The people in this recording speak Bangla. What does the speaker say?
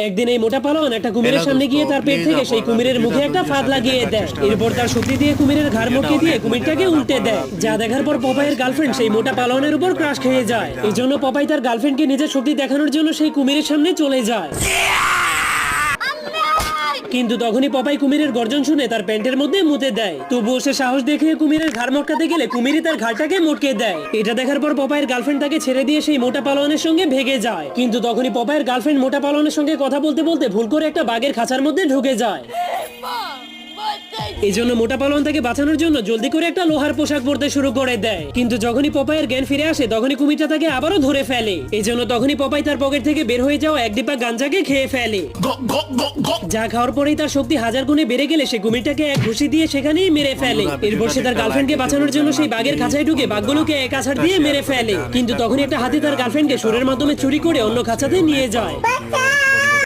একদিন এই মোটা পালোয়ান একটা কুমিরের সামনে গিয়ে তার পেট থেকে সেই কুমিরের মুখে একটা ফাঁদ লাগিয়ে দেয়। এরপর তার শক্তি দিয়ে কুমিরের ঘাড় মটকে দিয়ে কুমিরটাকে উল্টে দেয়, যা দেখার পর পপাইয়ের গার্লফ্রেন্ড সেই মোটা পালোয়ানের উপর ক্রাশ খেয়ে যায়। এই জন্য পপাই তার গার্লফ্রেন্ডকে নিজের শক্তি দেখানোর জন্য সেই কুমিরের সামনে চলে যায়। কিন্তু তখনই পপাই কুমিরের গর্জন শুনে তার প্যান্টের মধ্যে মুতে দেয়। তবুও সে সাহস দেখিয়ে কুমিরের ঘাড় মটকাতে গেলে কুমিরই তার ঘাড়টাকে মটকে দেয়। এটা দেখার পর পপাইয়ের গার্লফ্রেন্ড তাকে ছেড়ে দিয়ে সেই মোটা পালোয়ানের সঙ্গে ভেগে যায়। কিন্তু তখনই পপাইয়ের গার্লফ্রেন্ড মোটা পালোয়ানের সঙ্গে কথা বলতে বলতে ভুল করে একটা বাঘের খাঁচার মধ্যে ঢুকে যায়। এই জন্য মোটা পালোয়ান তাকে বাঁচানোর জন্য জলদি করে একটা লোহার পোশাক পরতে শুরু করে দেয়। কিন্তু যখনই পপাইয়ের জ্ঞান ফিরে আসে তখনই কুমিরটা তাকে আবারও ধরে ফেলে। এই জন্য তখনই পপাই তার পকেট থেকে বের হয়ে যাওয়া এক ডিব্বা গাঞ্জাকে খেয়ে ফেলে, যা খাওয়ার পরেই তার শক্তি হাজার গুণে বেড়ে গেলে সে কুমিরটাকে এক ঘুষি দিয়ে সেখানেই মেরে ফেলে। এরপর সে তার গার্লফ্রেন্ডকে বাঁচানোর জন্য সেই বাঘের খাঁচায় ঢুকে বাঘগুলোকে এক আছাড় দিয়ে মেরে ফেলে। কিন্তু তখনই একটা হাতি তার গার্লফ্রেন্ডকে সুরের মাধ্যমে চুরি করে অন্য খাঁচাতে নিয়ে যায়।